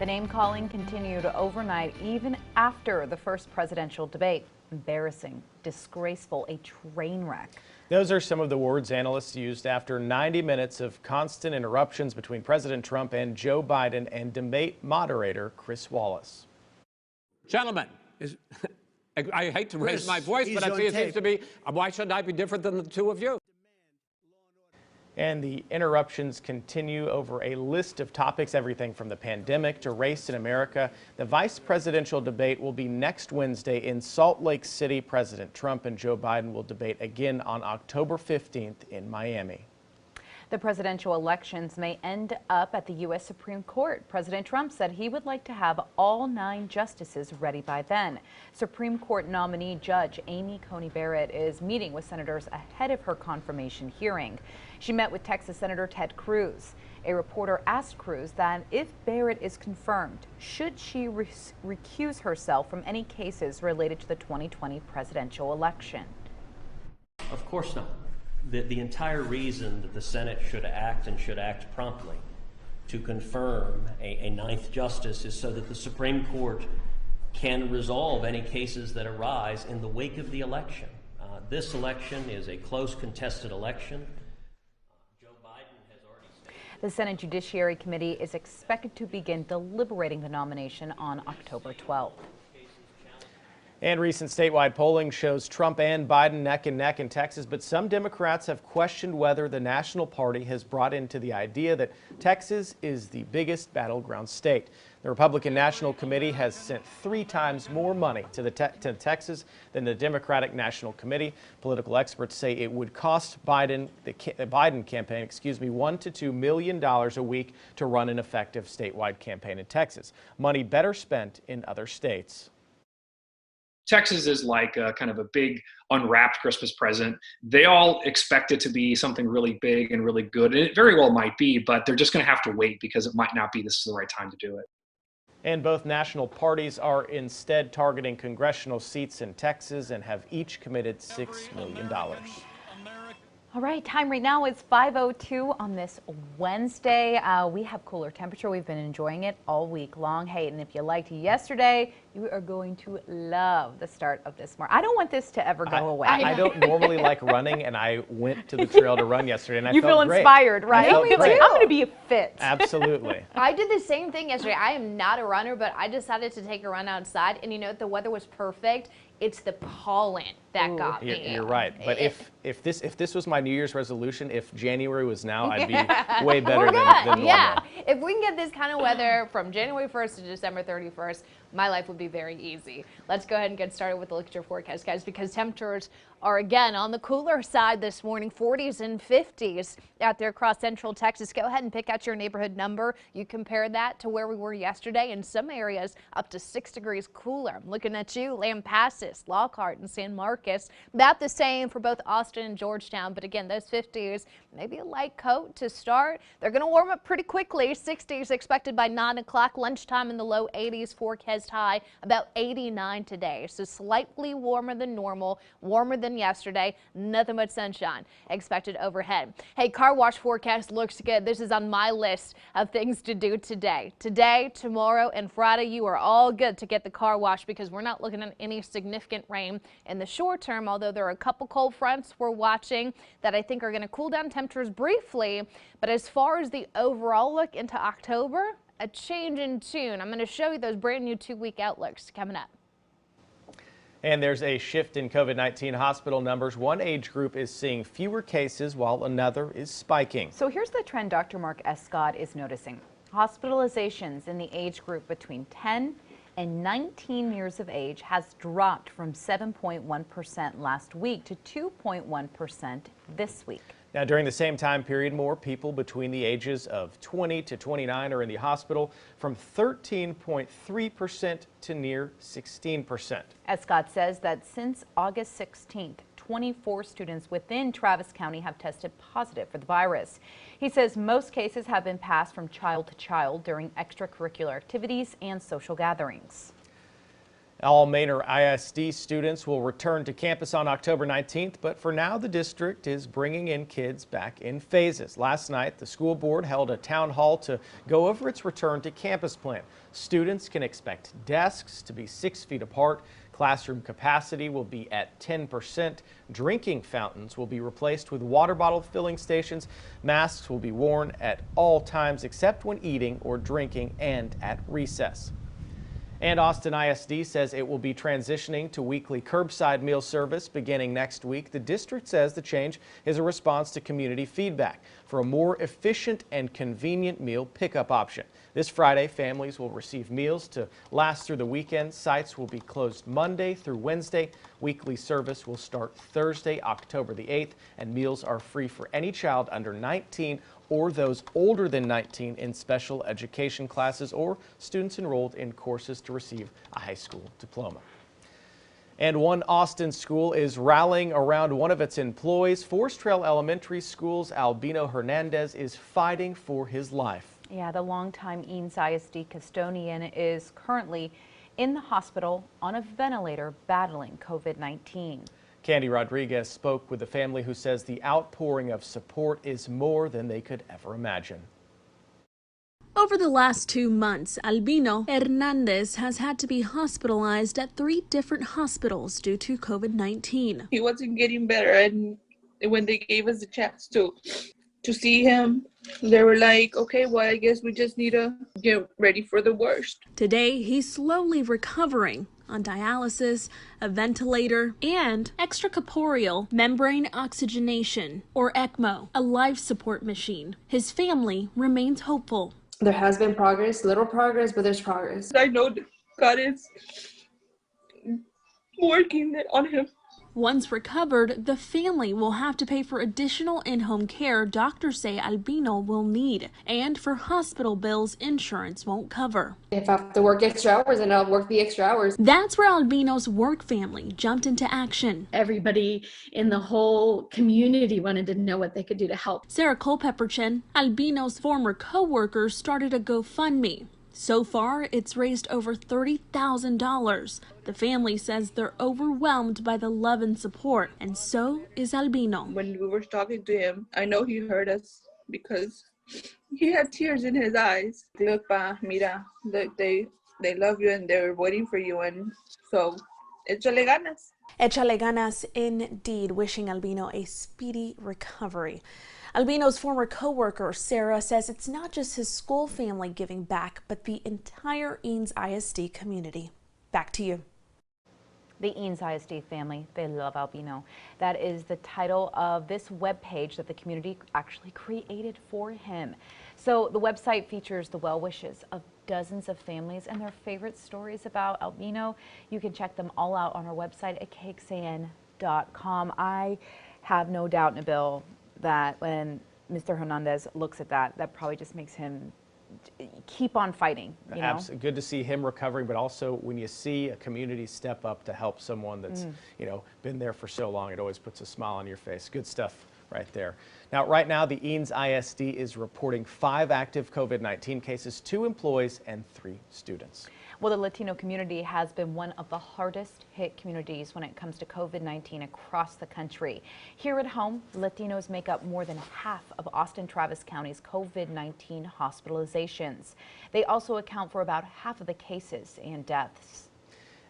The name-calling continued overnight, even after the first presidential debate. Embarrassing, disgraceful, a train wreck. Those are some of the words analysts used after 90 minutes of constant interruptions between President Trump and Joe Biden and debate moderator Chris Wallace. Gentlemen, I hate to raise my voice, but I see it seems to be, why shouldn't I be different than the two of you? And the interruptions continue over a list of topics, everything from the pandemic to race in America. The vice presidential debate will be next Wednesday in Salt Lake City. President Trump and Joe Biden will debate again on October 15th in Miami. The presidential elections may end up at the U.S. Supreme Court. President Trump said he would like to have all 9 justices ready by then. Supreme Court nominee Judge Amy Coney Barrett is meeting with senators ahead of her confirmation hearing. She met with Texas Senator Ted Cruz. A reporter asked Cruz that if Barrett is confirmed, should she recuse herself from any cases related to the 2020 presidential election? Of course not. The entire reason that the Senate should act and should act promptly to confirm a 9th justice is so that the Supreme Court can resolve any cases that arise in the wake of the election. This election is a close contested election. Joe Biden has already stated. The Senate Judiciary Committee is expected to begin deliberating the nomination on October 12th. And recent statewide polling shows Trump and Biden neck and neck in Texas, but some Democrats have questioned whether the National Party has brought into the idea that Texas is the biggest battleground state. The Republican National Committee has sent 3 times more money to Texas than the Democratic National Committee. Political experts say it would cost the Biden campaign, $1 to $2 million a week to run an effective statewide campaign in Texas. Money better spent in other states. Texas is like kind of a big unwrapped Christmas present. They all expect it to be something really big and really good, and it very well might be, but they're just going to have to wait because it might not be this is the right time to do it. And both national parties are instead targeting congressional seats in Texas and have each committed $6 million. All right, time right now is 5:02 on this Wednesday. We have cooler temperature. We've been enjoying it all week long. Hey, and if you liked yesterday, you are going to love the start of this morning. I don't want this to ever go away. I don't normally like running, and I went to the trail to run yesterday, and I you feel feel inspired, right? I felt You're like, I'm going to be fit. Absolutely. I did the same thing yesterday. I am not a runner, but I decided to take a run outside, and you know, the weather was perfect. It's the pollen that got me. You're right. But if this was my New Year's resolution, if January was now, I'd be way better than normal. Yeah. If we can get this kind of weather from January 1st to December 31st, my life would be very easy. Let's go ahead and get started with a look at your forecast, guys, because temperatures are again on the cooler side this morning, 40s and 50s out there across central Texas. Go ahead and pick out your neighborhood number. You compare that to where we were yesterday. In some areas up to 6 degrees cooler. I'm looking at you, Lampasas, Lockhart, and San Marcos. About the same for both Austin and Georgetown. But again, those 50s, maybe a light coat to start. They're going to warm up pretty quickly. 60s expected by 9 o'clock. Lunchtime in the low 80s. Forecast high about 89 today. So slightly warmer than normal, warmer than yesterday. Nothing but sunshine expected overhead. Hey, car wash forecast looks good. This is on my list of things to do today. Today, tomorrow, and Friday, you are all good to get the car wash because we're not looking at any significant rain in the short term, although there are a couple cold fronts we're watching that I think are going to cool down temperatures briefly. But as far as the overall look into October, a change in tune. I'm going to show you those brand new 2-week outlooks coming up. And there's a shift in COVID-19 hospital numbers. One age group is seeing fewer cases while another is spiking. So here's the trend Dr. Mark Escott is noticing. Hospitalizations in the age group between 10 and 19 years of age has dropped from 7.1% last week to 2.1% this week. Now, during the same time period, more people between the ages of 20 to 29 are in the hospital, from 13.3% to near 16%. Escott says that since August 16th, 24 students within Travis County have tested positive for the virus. He says most cases have been passed from child to child during extracurricular activities and social gatherings. All Manor ISD students will return to campus on October 19th, but for now the district is bringing in kids back in phases. Last night, the school board held a town hall to go over its return to campus plan. Students can expect desks to be 6 feet apart. Classroom capacity will be at 10%. Drinking fountains will be replaced with water bottle filling stations. Masks will be worn at all times except when eating or drinking and at recess. And Austin ISD says it will be transitioning to weekly curbside meal service beginning next week. The district says the change is a response to community feedback for a more efficient and convenient meal pickup option. This Friday, families will receive meals to last through the weekend. Sites will be closed Monday through Wednesday. Weekly service will start Thursday, October the 8th, and meals are free for any child under 19 or those older than 19 in special education classes or students enrolled in courses to receive a high school diploma. And one Austin school is rallying around one of its employees. Forest Trail Elementary School's Albino Hernandez is fighting for his life. Yeah, the longtime Eanes ISD custodian is currently in the hospital on a ventilator battling COVID-19. Candy Rodriguez spoke with a family who says the outpouring of support is more than they could ever imagine. Over the last 2 months, Albino Hernandez has had to be hospitalized at 3 different hospitals due to COVID-19. He wasn't getting better, and when they gave us the chance to see him, they were like, okay, well, I guess we just need to get ready for the worst. Today, he's slowly recovering on dialysis, a ventilator, and extracorporeal membrane oxygenation, or ECMO, a life support machine. His family remains hopeful. There has been progress, little progress, but there's progress. I know that God is working on him. Once recovered, the family will have to pay for additional in-home care doctors say Albino will need, and for hospital bills insurance won't cover. If I have to work extra hours, then I'll work the extra hours. That's where Albino's work family jumped into action. Everybody in the whole community wanted to know what they could do to help. Sarah Culpepper-Chen, Albino's former co-worker, started a GoFundMe. So far, it's raised over $30,000. The family says they're overwhelmed by the love and support, and so is Albino. When we were talking to him, I know he heard us because he had tears in his eyes. Look, pa, mira, they love you and they're waiting for you, and so échale ganas. Échale ganas indeed, wishing Albino a speedy recovery. Albino's former co-worker, Sarah, says it's not just his school family giving back, but the entire Eanes ISD community. Back to you. The Eanes ISD family, they love Albino. That is the title of this webpage that the community actually created for him. So the website features the well wishes of dozens of families and their favorite stories about Albino. You can check them all out on our website at KXAN.com. I have no doubt, Nabil, that when Mr. Hernandez looks at that, that probably just makes him keep on fighting. You know? Absolutely. Good to see him recovering, but also when you see a community step up to help someone that's been there for so long, it always puts a smile on your face. Good stuff right there. Now, right now, the Eanes ISD is reporting 5 active COVID-19 cases, 2 employees and 3 students. Well, the Latino community has been one of the hardest hit communities when it comes to COVID-19 across the country. Here at home, Latinos make up more than half of Austin Travis County's COVID-19 hospitalizations. They also account for about half of the cases and deaths.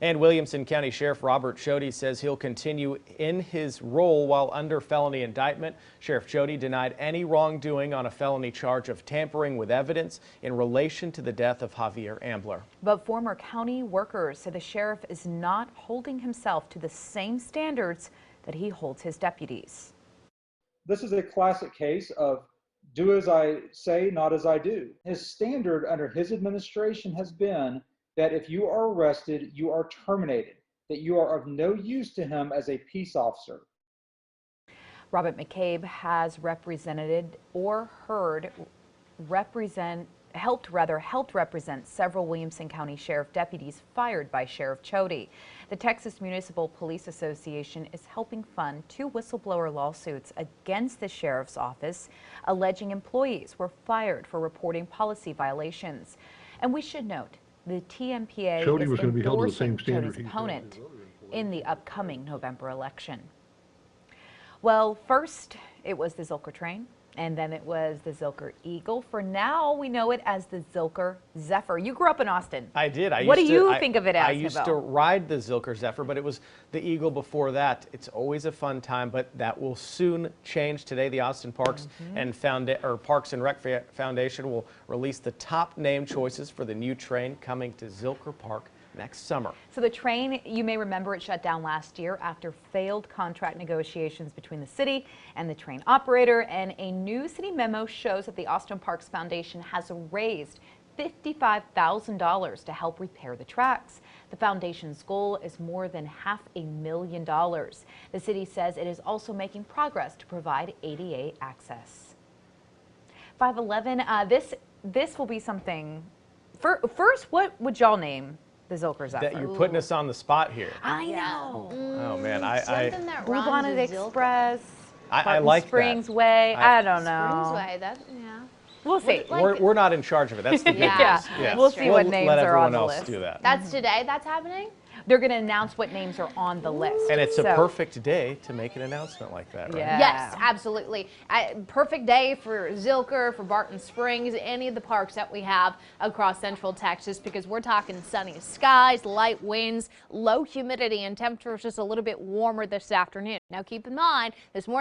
And Williamson County Sheriff Robert Chody says he'll continue in his role while under felony indictment. Sheriff Chody denied any wrongdoing on a felony charge of tampering with evidence in relation to the death of Javier Ambler. But former county workers say the sheriff is not holding himself to the same standards that he holds his deputies. This is a classic case of do as I say, not as I do. His standard under his administration has been that if you are arrested, you are terminated, that you are of no use to him as a peace officer. Robert McCabe has helped represent several Williamson County Sheriff deputies fired by Sheriff Chody. The Texas Municipal Police Association is helping fund 2 whistleblower lawsuits against the sheriff's office, alleging employees were fired for reporting policy violations. And we should note, the TMPA Showed he is was going to be held to the endorsing same standard Jody's he opponent in the upcoming November election. Well, first it was the Zilker train, and then it was the Zilker Eagle. For now, we know it as the Zilker Zephyr. You grew up in Austin. I did. What do you think of it as, I used to ride the Zilker Zephyr, but it was the Eagle before that. It's always a fun time, but that will soon change. Today, the Austin Parks and Parks and Rec Foundation will release the top name choices for the new train coming to Zilker Park next summer. So the train, you may remember, it shut down last year after failed contract negotiations between the city and the train operator, and a new city memo shows that the Austin Parks Foundation has raised $55,000 to help repair the tracks. The foundation's goal is more than $500,000. The city says it is also making progress to provide ADA access. 511, this will be something. First, what would y'all name the Zilker Zephyr? You're putting us on the spot here. I know. Oh man, Something that Blue rhymes Bonnet with Zilker. I Express. Barton like Springs that. Way. I don't know. Springs Way, that, yeah. We'll see. We're not in charge of it. That's the big Yeah. news. Yeah. We'll see what names let are on everyone the else list. do that. That's today that's happening? They're going to announce what names are on the list. And it's a So- perfect day to make an announcement like that, right? Yeah. Yes, absolutely. Perfect day for Zilker, for Barton Springs, any of the parks that we have across Central Texas, because we're talking sunny skies, light winds, low humidity, and temperatures just a little bit warmer this afternoon. Now keep in mind, this morning